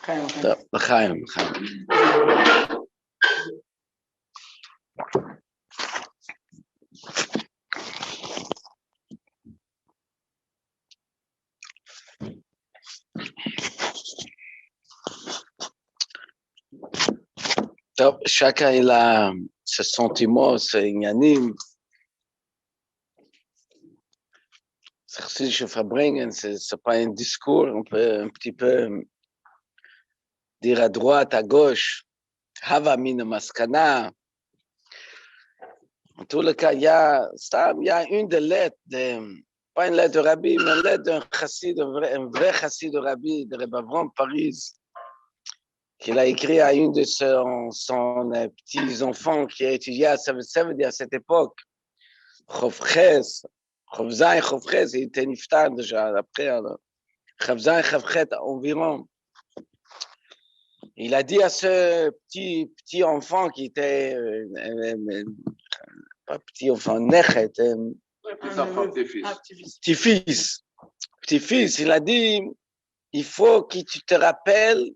טוב, לחיים. טוב, chacun il a ses sentiments, ses עניינים. C'est je verbringen, c'est pas un discours, on peut un petit peu dire à droite, à gauche, Hava mina maskana. En tout le cas, il y a une des lettres, pas une lettre de Rabbi, mais une lettre d'un chassid, un vrai chassid de Rabbi, de Rebbe Avram Paris, qu'il a écrit à une de son petits-enfants qui a étudié à Saved à cette époque, Chovches, il était niftar déjà après, Chavzaï, Chavchet environ. Il a dit à ce petit enfant qui était, pas petit enfant, Nechet, petit-fils, il a dit, il faut que tu te rappelles,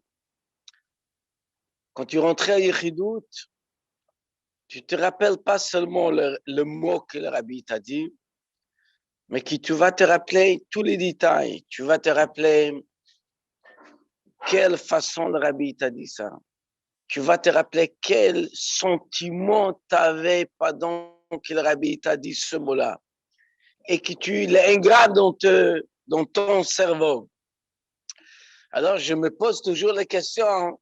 quand tu rentrais à Yechidout, tu te rappelles pas seulement le mot que le Rabbi t'a dit, mais que tu vas te rappeler tous les détails. Tu vas te rappeler quelle façon le Rabbi t'a dit ça. Tu vas te rappeler quel sentiment tu avais pendant que le Rabbi t'a dit ce mot-là. Et que tu l'engraves dans ton cerveau. Alors, je me pose toujours la question,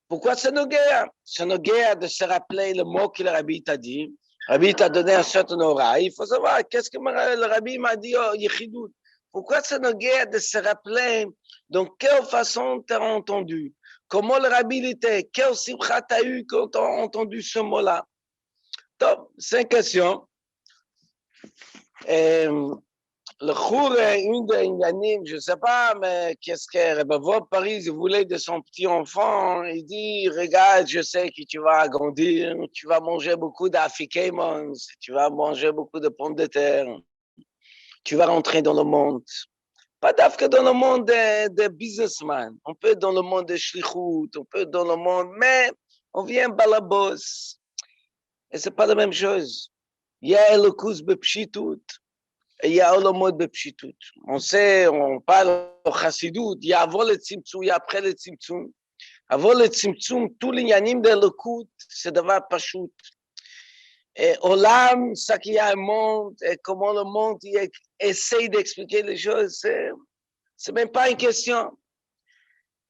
pourquoi c'est Noguea? C'est Noguea de se rappeler le mot que le Rabbi t'a dit. Le Rabbi t'a donné un certain aura. Il faut savoir, qu'est-ce que le Rabbi m'a dit au Yechidout? Pourquoi c'est Noguea de se rappeler dans quelle façon tu as entendu? Comment le Rabbi était? Quel simcha tu as eu quand tu as entendu ce mot-là? Donc, c'est une question. Le Chour est une des Yanim, je ne sais pas, mais qu'est-ce que Rebbe Avram Paris voulait de son petit enfant? Il dit, regarde, je sais que tu vas grandir, tu vas manger beaucoup d'affikémons, tu vas manger beaucoup de pommes de terre, tu vas rentrer dans le monde. Pas d'affaire dans le monde des businessmen, on peut dans le monde des shlichut, on peut dans le monde, mais on vient balabos. Et c'est pas la même chose. Il y a le kus bepshitut. Et il y a le mode de pshitut. On sait, on parle au chassidut, il y a avant le tzimtzum, il y a après le tzimtzum. Avant le tzimtzum, tous les yanim de l'ekout, c'est d'avoir pashut. Et Olam, ça qu'il y a un monde, et comment le monde essaye d'expliquer les choses, c'est même pas une question.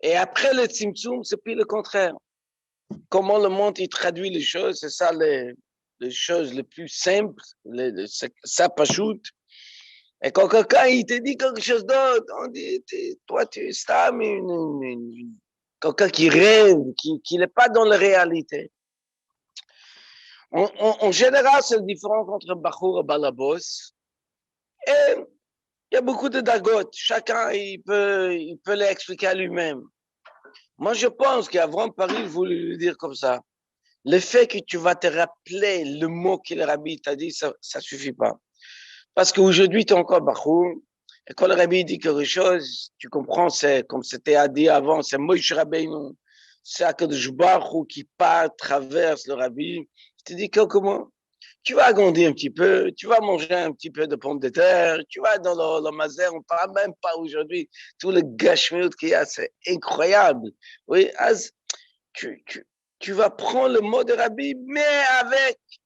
Et après le tzimtzum, c'est puis le contraire. Comment le monde il traduit les choses, c'est ça les choses les plus simples, ça pashut. Et quand quelqu'un il te dit quelque chose d'autre, on dit, toi tu es quelqu'un qui rêve, qui n'est pas dans la réalité. En général, c'est le différent entre Bachour et Balabos. Et il y a beaucoup de dagot. Chacun il peut l'expliquer à lui-même. Moi, je pense qu'Avram Paris voulait lui dire comme ça. Le fait que tu vas te rappeler le mot que le Rabbi t'a dit, ça ne suffit pas. Parce qu'aujourd'hui, tu es encore Bachour. Et quand le Rabbi dit quelque chose, tu comprends, c'est comme c'était dit avant, c'est Moïse Rabbeinu, c'est Akadosh Baruch Hu qui part, traverse le Rabbi. Je te dis quelques mots. Tu vas agrandir un petit peu, tu vas manger un petit peu de pommes de terre, tu vas dans le mazer, on ne parle même pas aujourd'hui, tout le gashmiut qu'il y a, c'est incroyable. Oui, tu vas prendre le mot de Rabbi, mais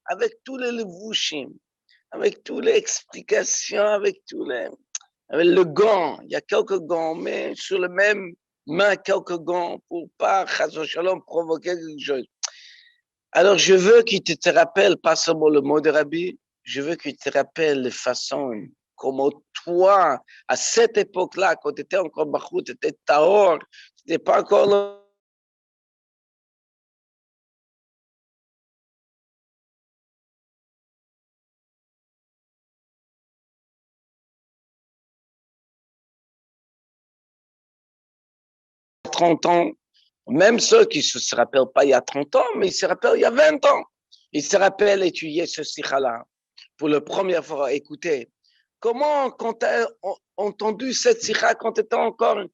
avec tous les levushim, avec toutes les explications, avec le gant, il y a quelques gants, mais sur la même main, quelques gants pour pas, Shalom, provoquer quelque chose. Alors, je veux qu'il te rappelle pas seulement le mot de Rabbi, je veux qu'il te rappelle les façons, comment toi, à cette époque-là, quand tu étais encore Bachou, tu étais Tahor, tu n'étais pas encore 30 ans, même ceux qui ne se rappellent pas il y a 30 ans, mais ils se rappellent il y a 20 ans. Ils se rappellent étudier ce sikha-là pour la première fois, écouter. Comment, quand tu as entendu cette sikha, quand tu étais encore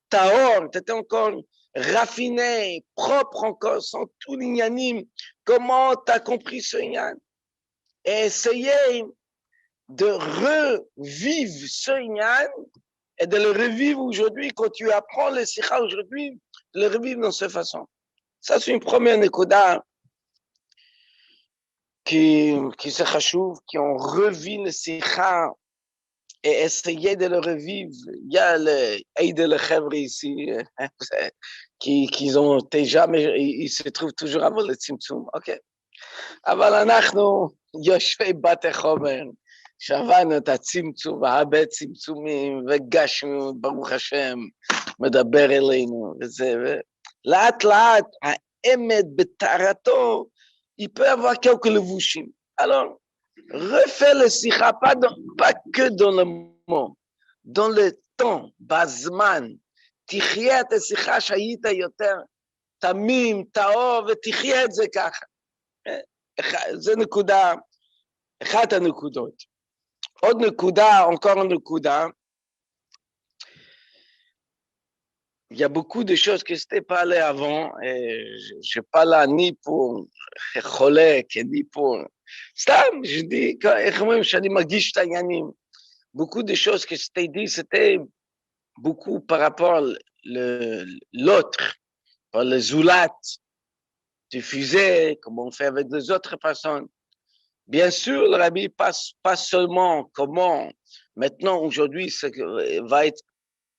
tahor, tu étais encore raffiné, propre encore, sans tout l'ignanim. Comment tu as compris ce ignan? Et essayer de revivre ce ignan et de le revivre aujourd'hui, quand tu apprends le sikha aujourd'hui, de le revivre dans cette façon. Ça, c'est une première nekuda qui se chachouve, qui ont revu le sikha et essayé de le revivre. Il y a le Eid el Chevre ici, qui ont déjà, mais ils se trouvent toujours avant le Tzimtzum. OK. אבל אנחנו יושבי בתי חומר, שעברנו את הצמצום, והרבה צמצומים, וגשנו, ברוך השם, מדבר אלינו, וזה, לאט לאט, האמת בטהרתו, il peut avoir quelques לבושים. Alors, refais le sikha, pas que dans le mot, dans le temps, בזמן, תחיה את השיחה שהיית יותר תמים, טהור, ותחיה את זה ככה. זה נקודה, אחת הנקודות. עוד נקודה, encore une נקודה, il y a beaucoup de choses que je t'ai parlé avant, et je n'ai pas là ni pour חולק, ni pour... סתם, je dis, איך אומרים, שאני מרגיש את העניינים. Beaucoup de choses que je t'ai dit, c'était beaucoup par rapport à l'autre, par le zoulat, tu faisais, comme on fait avec les autres personnes. Bien sûr, le rabbi passe pas seulement comment, maintenant, aujourd'hui, va être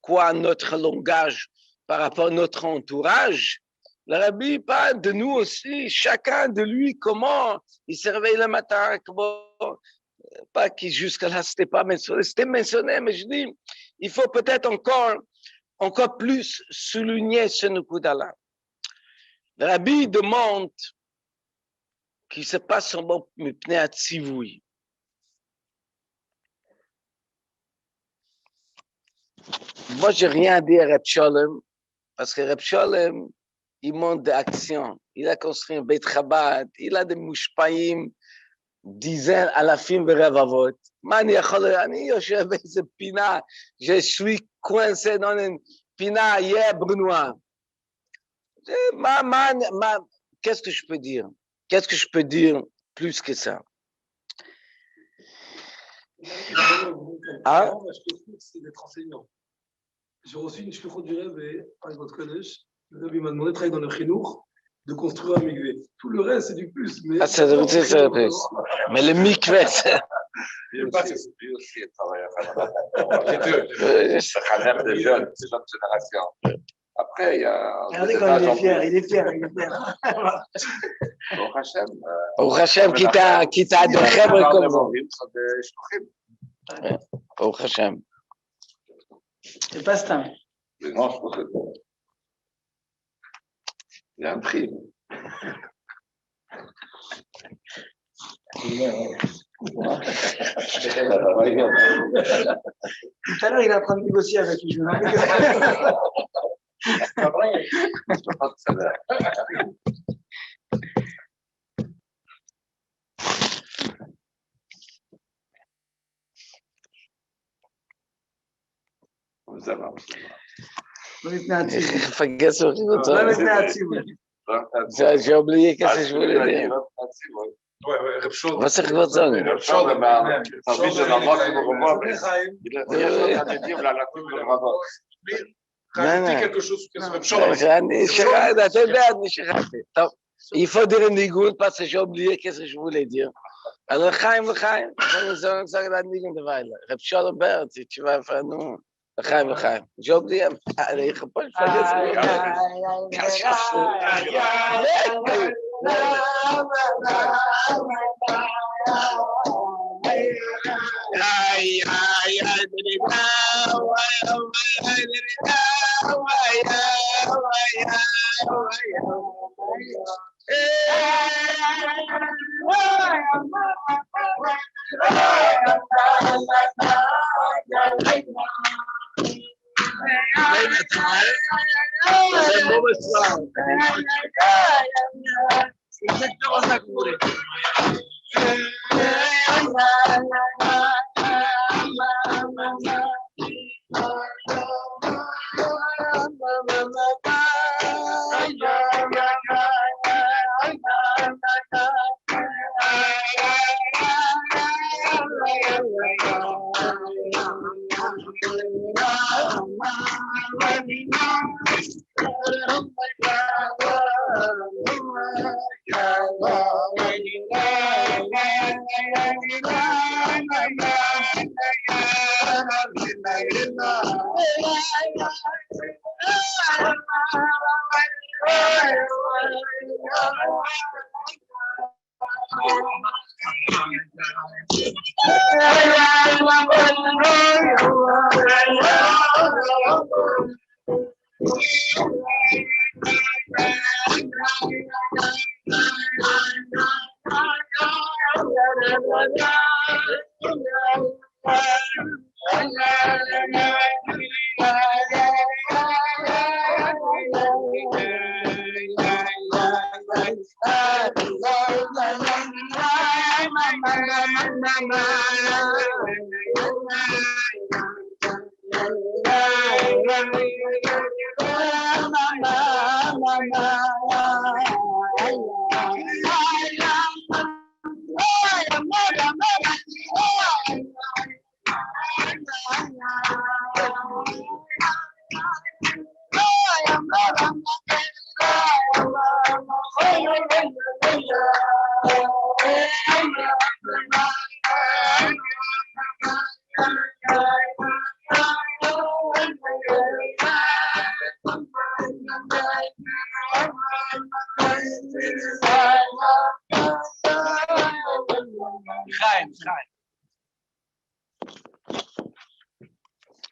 quoi notre langage par rapport à notre entourage. Le rabbi parle de nous aussi, chacun de lui, comment il se réveille le matin, comment, pas que jusqu'à là, c'était pas mentionné, c'était mentionné, mais je dis, il faut peut-être encore plus souligner ce nukuda-là. Le rabbi demande qu'il se passe son bon mipnei atzivui. Moi, je n'ai rien à dire à Reb Sholem, parce que Reb Sholem, il monte d'action. Il a construit un Beit Chabad, il a des mouchpaïm, dizaines, alafim ורבבות. מה אני יכול, אני יושב באיזה פינה, je suis coincé dans une פינה, Brunois. Qu'est-ce que je peux dire? Qu'est-ce que je peux dire plus que ça? Ah? C'est d'être enseignant. J'ai reçu une shlichut du Rebbe avec votre Kodesh. Le Rebbe m'a demandé de travailler dans le chinour, de construire un mikvé. Tout le reste, c'est du plus. Mais ah, c'est le plus. Mais le mikvé, c'est... Je ne sais pas si c'est lui aussi, il travaille à les deux. C'est Khalem des jeunes, c'est notre génération. Après, il y a... Regardez quand il est fier, il est fier. Au Hachem, qui t'a de Chèvre comme vous. Au Hachem. C'est pas ça. Non, je pense que... Il y a un prix. Tout à l'heure, il est en train de négocier avec lui. Ça va. J'ai oublié qu'est-ce que je voulais dire. Was ich wollte sagen? Il faut dire une nigoun parce que j'ai oublié qu'est-ce que je voulais dire. Alors, Chaim, je sage la nigoun de Weile. Reb Sholem Bert, tu vas faire nous. Chaim. J'ai oublié. Allez, ich peux pas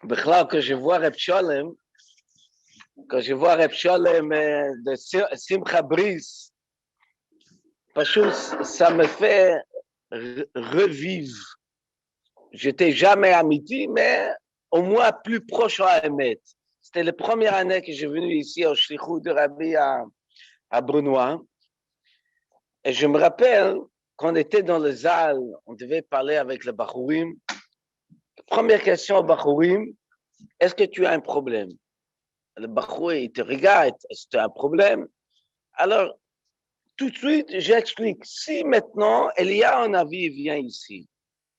בכלל, quand je vois Reb Sholem, de Simcha Brice, פשוט, ça me fait revivre. J'étais jamais amitié, mais au moins plus proche à Emet. C'était la première année que j'ai venu ici au Shlichut de Rabbi à Brunois. Et je me rappelle, quand on était dans le Zal, on devait parler avec le Bachourim. Première question au Bachourim, est-ce que tu as un problème? Le Bachour, il te regarde, est-ce que tu as un problème? Alors, tout de suite, j'explique. Si maintenant, Elia, un avis, vient ici,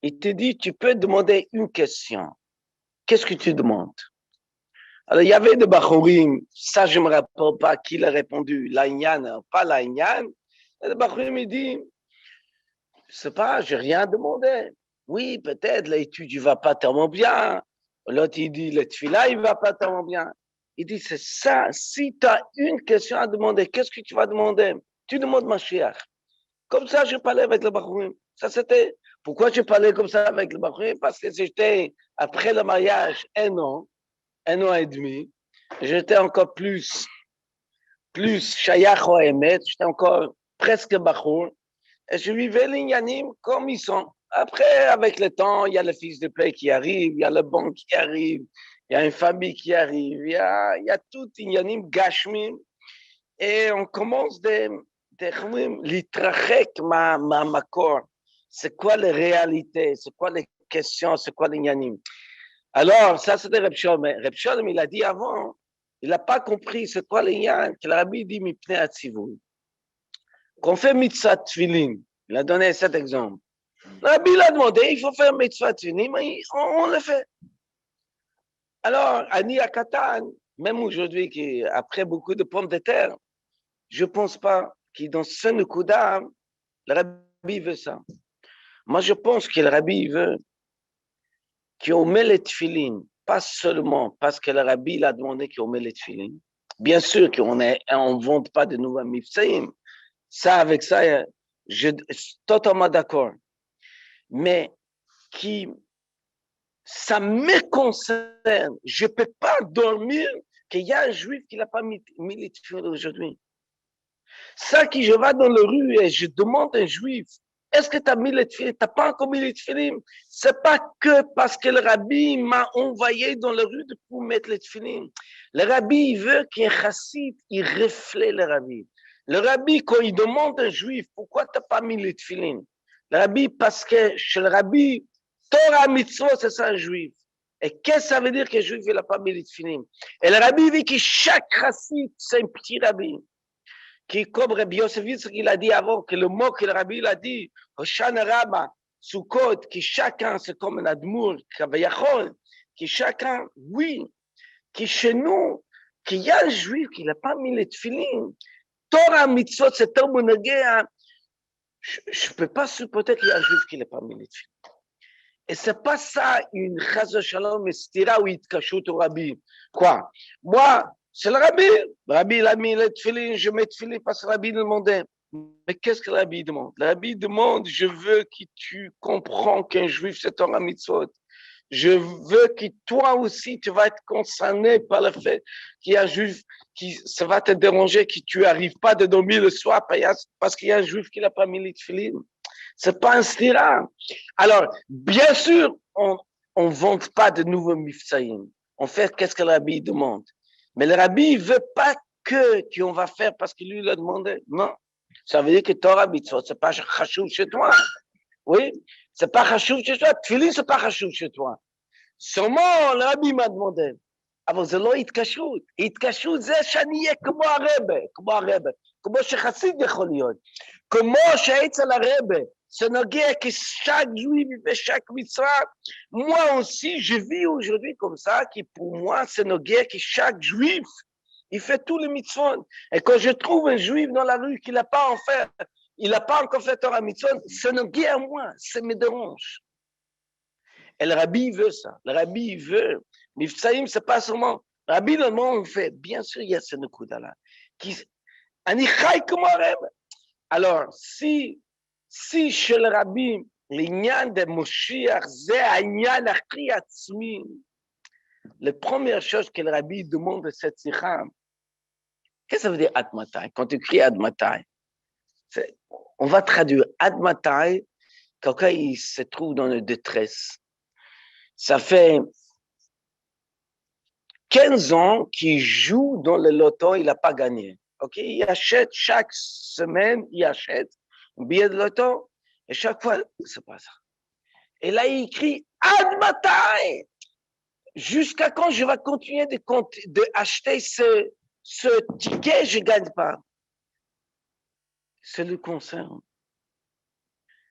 il te dit, tu peux demander une question. Qu'est-ce que tu demandes? Alors, il y avait des Bachourim, ça, je ne me rappelle pas qui l'a répondu, l'Aïnyan, pas l'Aïnyan. Le Bachourim, il dit, je ne sais pas, je n'ai rien demandé. Oui, peut-être, l'étude, il ne va pas tellement bien. L'autre, il dit, le tefila, il ne va pas tellement bien. Il dit, c'est ça, si tu as une question à demander, qu'est-ce que tu vas demander? Tu demandes Mashiach. Comme ça, je parlais avec le Bachourim. Ça, c'était, pourquoi je parlais comme ça avec le Bachourim? Parce que j'étais, après le mariage, un an et demi, j'étais encore plus Shayach au Emet, j'étais encore presque Bachour, et je vivais l'Inyanim comme ils sont. Après, avec le temps, il y a le fils de paix qui arrive, il y a le bon qui arrive, il y a une famille qui arrive, il y a tout Inyanim Gashmim, et on commence l'itrachek ma corps. C'est quoi les réalités, c'est quoi les questions, c'est quoi l'Inyanim. Alors, ça c'était Reb Sholem. Reb Sholem, il a dit avant, il n'a pas compris c'est quoi l'Inyan, que le Rabbi dit Mipnei Hatzivui. Qu'on fait mitzvah tefillin, il a donné cet exemple. Le Rabbi l'a demandé, il faut faire mitzvah tefillin, mais on le fait. Alors, Ani Akatan, même aujourd'hui, après beaucoup de pommes de terre, je ne pense pas que dans ce Nekuda, le Rabbi veut ça. Moi, je pense que le Rabbi veut qu'on met les tefillin, pas seulement parce que le Rabbi l'a demandé qu'on met les tefillin. Bien sûr qu'on ne vende pas de nouveaux mifsaïm. Ça, avec ça, je suis totalement d'accord. Mais ça me concerne. Je ne peux pas dormir qu'il y a un juif qui n'a pas mis les tefillin aujourd'hui. Ça qui je vais dans la rue et je demande à un juif, est-ce que tu as mis les tefillin? Tu n'as pas encore mis les tefillin? Ce n'est pas que parce que le rabbi m'a envoyé dans la rue pour mettre les tefillin. Le rabbi, il veut qu'un chassid, il reflète le rabbi. Le rabbi, quand il demande à un juif, pourquoi tu n'as pas mis les tefillin? Le rabbi, parce que chez le rabbi, Torah mitzvot, c'est ça un juif. Et qu'est-ce que ça veut dire que le juif n'a pas mis les tefillin? Et le rabbi dit que chaque chassid, c'est un petit rabbi. Qui, comme Rabbi Yosef, il a dit avant, que le mot que le Rabbi a dit, Hoshana Rabba, Sukkot, que chacun, c'est comme un admour, Kavayachol, que chacun, oui, que chez nous, qu'il y a un juif qui n'a pas mis les tefillin. Torah mitzvot, c'est un monogé, je ne peux pas supporter qu'il y a un juif qui n'est pas mis les tefilines. Et ce n'est pas ça une chas shalom estira ou itkashut au rabbi. Quoi? Moi, c'est le rabbi. Le rabbi, il a mis les tefilines, je mets tefilines parce que le rabbi demandait. Mais qu'est-ce que le rabbi demande? Le rabbi demande, je veux que tu comprends qu'un juif, c'est Torah mitzvot. Je veux que toi aussi, tu vas être concerné par le fait qu'il y a un juif qui, ça va te déranger, que tu n'arrives pas de dormir le soir parce qu'il y a un juif qui n'a pas mis les tefilines. C'est pas un stira. Alors, bien sûr, on ne vante pas de nouveaux mifsaïm. On fait qu'est-ce que le rabbi demande. Mais le rabbi ne veut pas qu'on va faire parce qu'il lui l'a demandé. Non. Ça veut dire que Torah mitzvot, c'est pas chachouv chez toi. Oui, c'est pas chachouv chez toi. Tfilin, c'est pas chachouv chez toi. Seulement, le rabbi m'a demandé. אבל זה לא התקשרות. התקשרות זה שאני אהיה כמו הרבה, כמו שחסיד יכול להיות. כמו שאצל הרבה, ça נוגע que chaque juif et chaque mitzvah. Moi aussi, je vis aujourd'hui comme ça, que pour moi, ça nogea que chaque juif, il fait tous les mitzvot. Et quand je trouve un juif dans la rue qui n'a pas en fait, il n'a pas encore fait Torah mitzvot, ça nogea à moi, ça me dérange. Et le rabbi veut ça. Le rabbi veut. Mifsaïm, c'est pas seulement. Le rabbi, le moment on fait, bien sûr, il y a ce nekuda-là. Ani chai comme un rêve. Alors, si chez le rabbi, l'ignan de Moshiach, c'est l'ignan achri atzmi, la première chose que le rabbi demande de cette sikha, qu'est-ce que ça veut dire admatai? Quand tu cries admatai, on va traduire admatai, quelqu'un il se trouve dans une détresse. Ça fait 15 ans qu'il joue dans le loto, il n'a pas gagné. Okay? Il achète chaque semaine, il achète un billet de loto, et chaque fois, c'est pas ça. Et là, il crie Ad Matai! Jusqu'à quand je vais continuer d'acheter ce ticket, je ne gagne pas. Ça le concerne.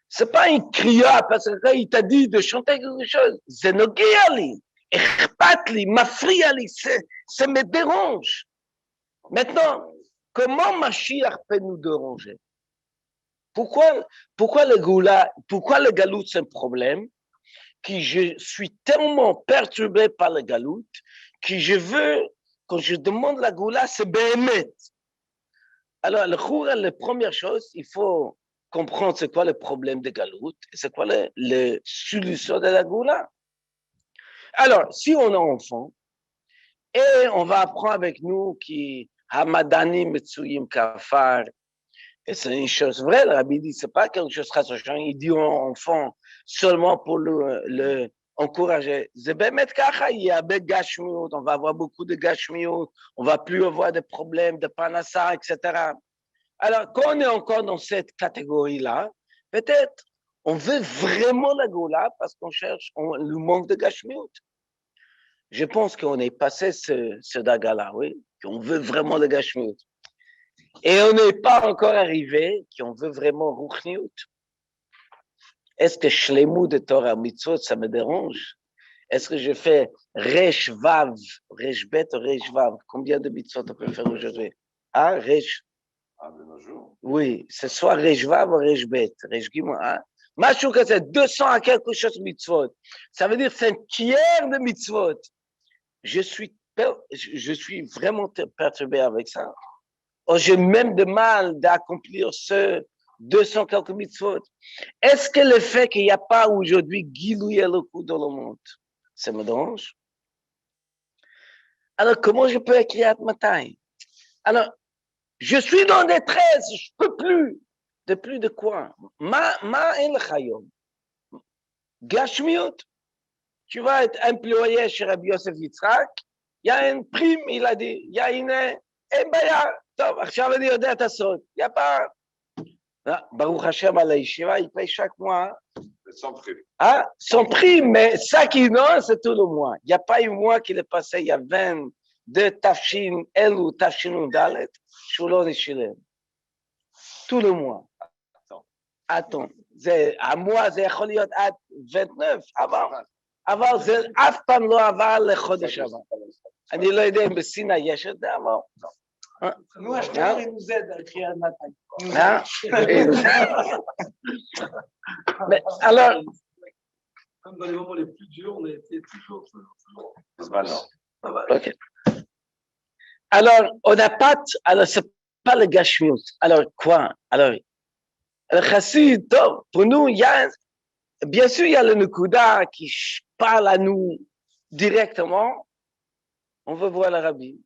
Ce n'est pas un crieur parce qu'il t'a dit de chanter quelque chose. C'est noguéali, echpatli, mafriali, ça me dérange. Maintenant, comment Mashiach peut nous déranger? Pourquoi le galout c'est un problème? Que je suis tellement perturbé par le galout que je veux, quand je demande la goula, c'est béhémet. Alors, la première chose, il faut comprendre c'est quoi le problème de galout et c'est quoi la solution de la goula. Alors, si on est enfant, et on va apprendre avec nous qui Hamadani Metsuyim Kafar, et c'est une chose vraie, le rabbi dit, c'est pas quelque chose de rassurant, il dit aux enfants seulement pour le encourager. C'est bémet kacha, il y a des gashmiot, on va avoir beaucoup de gashmiot, on va plus avoir de problèmes de panassa, etc. Alors, quand on est encore dans cette catégorie-là, peut-être on veut vraiment la goula parce qu'on cherche le manque de gashmiot. Je pense qu'on est passé ce daga-là, oui, qu'on veut vraiment le gashmiut. Et on n'est pas encore arrivé qu'on veut vraiment ruchniut. Est-ce que shlemut de Torah mitzvot, ça me dérange? Est-ce que je fais resh vav, resh bet, resh vav? Combien de mitzvot on peut faire aujourd'hui? Ah, resh? De nos jours. Oui, c'est soit resh vav ou resh bet, resh gimel, hein? Machou que c'est 200 à quelque chose de mitzvot. Ça veut dire que c'est un tiers de mitzvot. Je suis vraiment perturbé avec ça. Oh, j'ai même de mal d'accomplir ce 200 quelques mitzvot. Est-ce que le fait qu'il n'y a pas aujourd'hui Gilui Eloku dans le monde, ça me dérange? Alors, comment je peux écrire Atmatai? Alors, je suis dans détresse, je ne peux plus. De plus de quoi? Ma el chayom. Gashmiut. Tu vas être employé chez Rabbi Yosef Yitzhak, il y a une prime, il a dit, il y a une baya, טוב, עכשיו אני יודע את הסוד, il n'y a pas, Baruch Hashem à la yeshiva, il paye chaque mois. Sans prime. Ah, sans prime, mais ça qui non, c'est tout le mois. Il n'y a pas un mois qu'il est passé, il y a 22 Tafshin El ou Tafshin Dalet, Shulon et Shilem. Tout le mois. Attends, à moi, c'est יכול להיות עד 29, אבל זה אף פעם לא עבר לחודש הבא. אני לא יודע אם בסיני יש את זה, אבל Nous, Ashkelon, il nous aide à écrire le matin. Hein? Mais alors, Comme dans les moments les plus durs, on a été toujours. ok. Alors, on n'a pas, alors c'est pas le gashmiut. Alors quoi? Alors, le chassid, pour nous, il y a, bien sûr, il y a le Nukuda qui parle à nous directement. On veut voir le rabbi.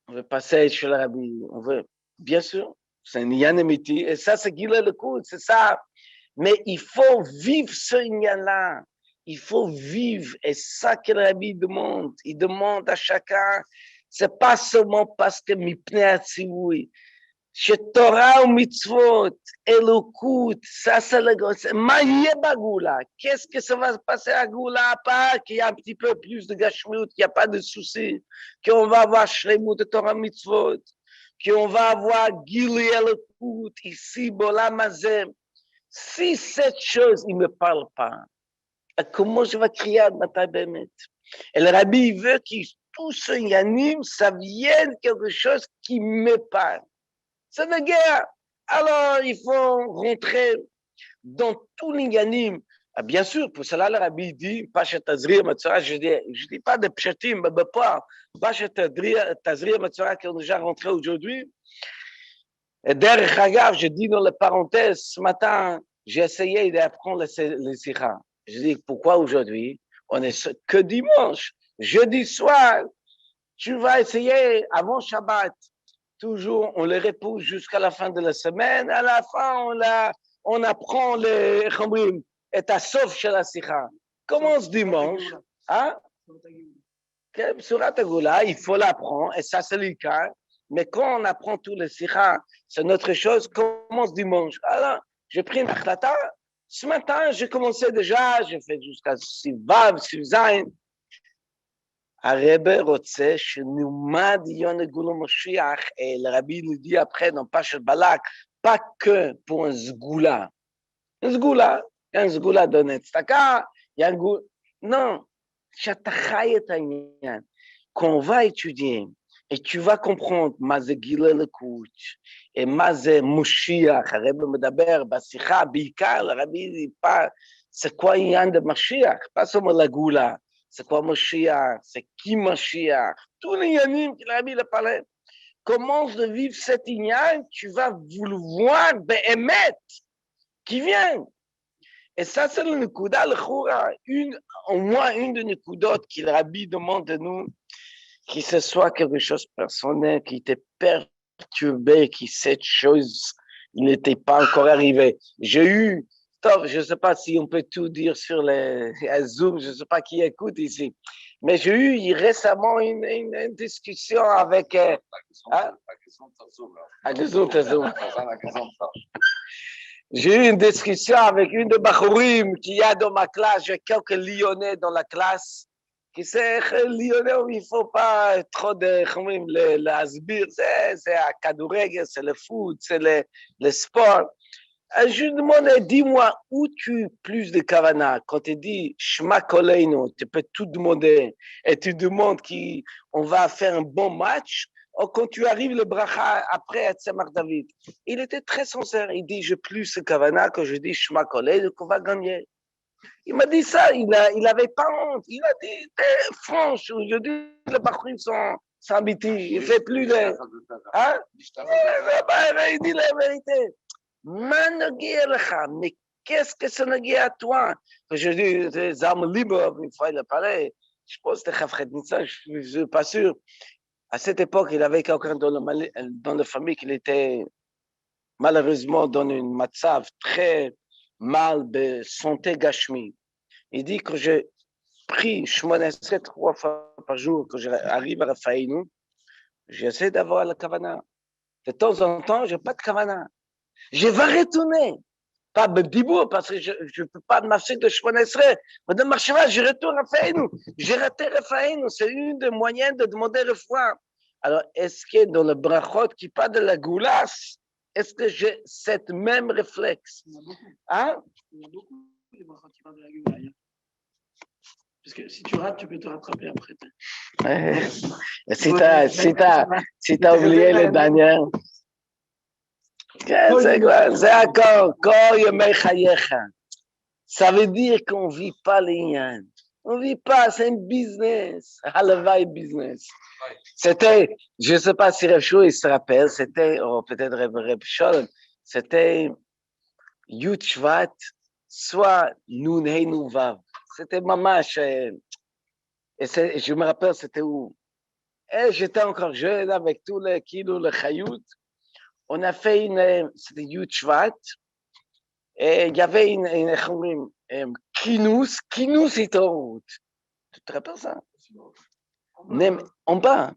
On veut passer chez le rabbi. On veut, bien sûr, c'est un yanamiti. Et ça, c'est Gila le coup, c'est ça. Mais il faut vivre ce yan-là. Il faut vivre. Et ça que le rabbi demande. Il demande à chacun. C'est pas seulement parce que mipnei atzivoui. Chez Torah ou mitzvot, Elokut, ça c'est le gros. Maïe bagoula. Qu'est-ce que ça va se passer à Goula à part qu'il y a un petit peu plus de gashmiut, qu'il n'y a pas de souci, qu'on va avoir shlemut de Torah mitzvot, qu'on va avoir Gili Elokut ici, Bola Mazem. Si cette chose, il ne me parle pas, comment je vais crier à Matai Bemet? Et le rabbi, il veut que tout ce yanim, ça vienne quelque chose qui me parle. C'est une guerre. Alors, il faut rentrer dans tous les yanim. Ah, bien sûr, pour cela, le rabbi dit, Pachet Tazriya Matzora, je dis pas de Pchetim, mais pas. Pachet Tazriya Matzora qui est déjà rentré aujourd'hui. Et derrière Chagav, je dis dans les parenthèses, ce matin, j'ai essayé d'apprendre les sikha. Je dis, pourquoi aujourd'hui? On est que dimanche. Jeudi soir, tu vas essayer avant Shabbat. Toujours, on les repousse jusqu'à la fin de la semaine. À la fin, on apprend les chambrim et à sauf chez la sikha. Commence dimanche. Hein? Surat Agula, il faut l'apprendre et ça c'est le cas. Mais quand on apprend tous les sikha, c'est notre chose. Commence dimanche. Alors, j'ai pris une akhlata. Ce matin, j'ai commencé déjà, j'ai fait jusqu'à Sivav, Sivzain. Arebe Rotse, Shenumad Yonegulu Moshiach, et le rabbi nous dit après dans Pachet Balak, pas que pour un zgoula. Un zgoula, il y a un zgoula donné tztaka, il y a un goula. Non, Shatachayet Anyan, qu'on va étudier, et tu vas comprendre, Mazegile le Kouch, et Maze Moshiach, Arebe Medaber, Basicha, Bikar, le rabbi dit pas, c'est quoi il y a de Moshiach, pas seulement la goula. C'est quoi Moshiach? C'est qui Moshiach? Tous les yanim qu'il a mis le palais. Commence de vivre cet ignan, tu vas vouloir Behemet qui vient. Et ça, c'est le Nekuda, le Choura. Au moins une de Nekudot qu'il Rabbi demande de nous, que ce soit quelque chose de personnel, qui était perturbé, qui cette chose, il n'était pas encore arrivé. J'ai eu, je ne sais pas si on peut tout dire sur les Zoom, je ne sais pas qui écoute ici, mais j'ai eu récemment une discussion avec... J'ai eu une discussion avec une de Bachorim qui y a dans ma classe, j'ai quelques Lyonnais dans la classe, qui c'est Lyonnais où il ne faut pas trop de l'asbir, c'est à Kadureg, c'est le foot, c'est le sport. Je lui demandais, dis-moi, où tu as plus de kavana? Quand tu dis Shema Koleinu, tu peux tout demander et tu demandes qu'on va faire un bon match, ou quand tu arrives le bracha après à Tzemach David. Il était très sincère, il dit, j'ai plus de kavana que je dis Shema Koleinu qu'on va gagner. Il m'a dit ça, il n'avait pas honte, il a dit, franche, aujourd'hui, les Bachurim sont biti, il ne fait plus de... Hein? Il dit la vérité. Mais qu'est-ce que ça ne à toi? Je dis, des armes libres, il faut le parler. Je pense que c'était je ne suis pas sûr. À cette époque, il avait quelqu'un dans la famille qui était malheureusement dans une matzav très mal de santé gashmi. Il dit que j'ai pris Shemona Esrei 3 fois par jour, que j'arrive à Raphaïnou, j'essaie d'avoir la kavana. De temps en temps, je n'ai pas de kavana. Je vais retourner. Pas Bedibour, parce que je ne peux pas marcher de Shemona Esrei. Mais de marcher, je retourne à Raphaïnou. J'ai raté Raphaïnou. C'est une des moyens de demander le foi. Alors, est-ce que dans le brachot qui parle de la goulasse, est-ce que j'ai cette même réflexe? Il y a beaucoup de brachot qui parlent de la goulasse. Parce que si tu rates, tu peux te rattraper après. Si t'as oublié les dernières. C'est quoi? C'est encore, ça veut dire qu'on ne vit pas les yens. On ne vit pas, c'est un business. Halavai business. C'était, je ne sais pas si Rav Shua, il se rappelle, c'était, ou peut-être Rav Sholem, c'était Yud Shvat, soit Nun Hey Nun Vav. C'était mamash. Et je me rappelle, c'était où? Et j'étais encore jeune avec tous les kilos, le chayout. On a fait c'était Yud Shvat. Et il y avait une Kinous Itorut. Tu te rappelles ça? En bas.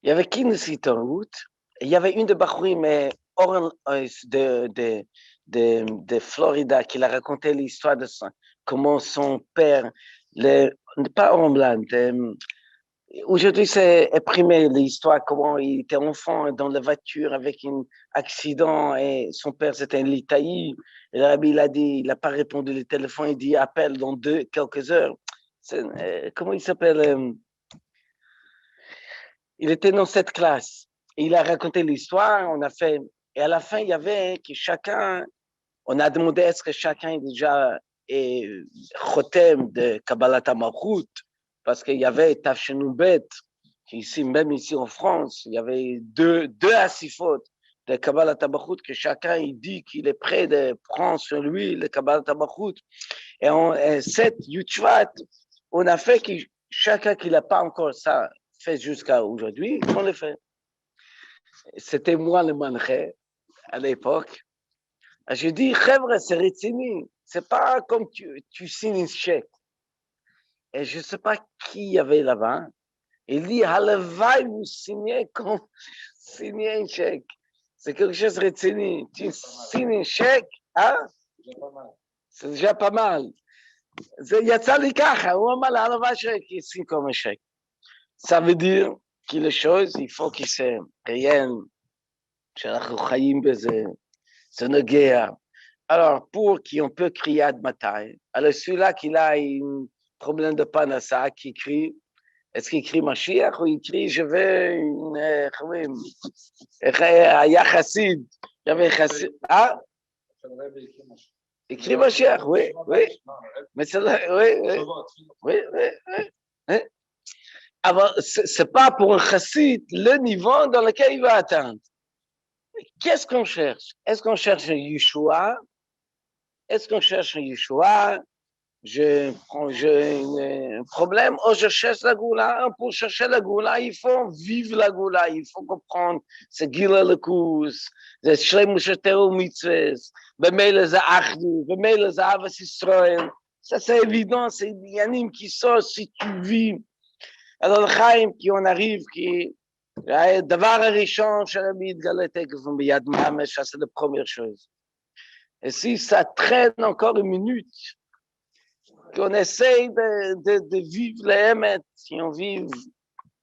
Il y avait Kinous Itorut. Il y avait une de Bachurim de Florida qui a raconté l'histoire de comment son père, pas Ormland, aujourd'hui, c'est imprimé l'histoire, comment il était enfant dans la voiture avec un accident et son père, c'était un litaï. Et le rabbi, il a dit, il n'a pas répondu au téléphone, il dit, appelle dans quelques heures. Comment il s'appelle? Il était dans cette classe. Et il a raconté l'histoire, on a fait, et à la fin, il y avait que chacun, on a demandé est-ce que chacun est déjà chotem de Kabbalat HaMalchut, parce qu'il y avait Tafshenubet, ici, même ici en France, il y avait deux asifot de Kabbalat HaMalchut que chacun il dit qu'il est prêt de prendre sur lui le Kabbalat HaMalchut. Et en 7 Yud Shvat, on a fait que chacun qui n'a pas encore ça fait jusqu'à aujourd'hui, on le fait. C'était moi le manché à l'époque. Je dis, Chèvre, c'est Retsini. C'est pas comme tu signes un chèque. Et je ne sais pas qui y avait là-bas. Il dit, Halavai, vous signez comme signer un chèque. C'est quelque chose de Retsini. Tu signes un chèque, hein? C'est déjà pas mal. Il y a ça les caches. On va mal à Halavai, qui signe comme un chèque. Ça veut dire que les choses, il faut qu'ils se réel. שאנחנו חיים בזה, זה נוגע. Alors, pour qu'on peut crier ad matin, alors celui-là qui a un problème de panassa, qui crie, est-ce qu'il crie Mashiach ou il crie je veux une, היה חסיד, il y avait חסיד, il crie Mashiach, oui, mais c'est là, oui. Alors, c'est pas pour un chassid le niveau dans lequel il va atteindre. Qu'est-ce qu'on cherche? Est-ce qu'on cherche un Yeshua? Est-ce qu'on cherche un Yeshua? J'ai un problème, ou je cherche la Goula. Pour chercher la Goula, il faut vivre la Goula, il faut comprendre ce Gila le Kous, ce Shlem Shetero Mitzvahs, Bemele za Achdou, Bemele za Avas Israël. Ça, c'est évident, c'est Yanim qui sort si tu vis. Alors, le Chaim, qui on arrive, qui דבר הראשון שהרבי התגלה תקף ביד ממש, c'est la première chose. Et si ça traîne encore une minute, qu'on essaye de vivre l'émet, si on vive,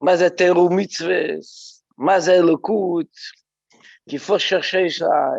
מה זה תירו מצווה, מה זה אלוקות, qu'il faut chercher ça,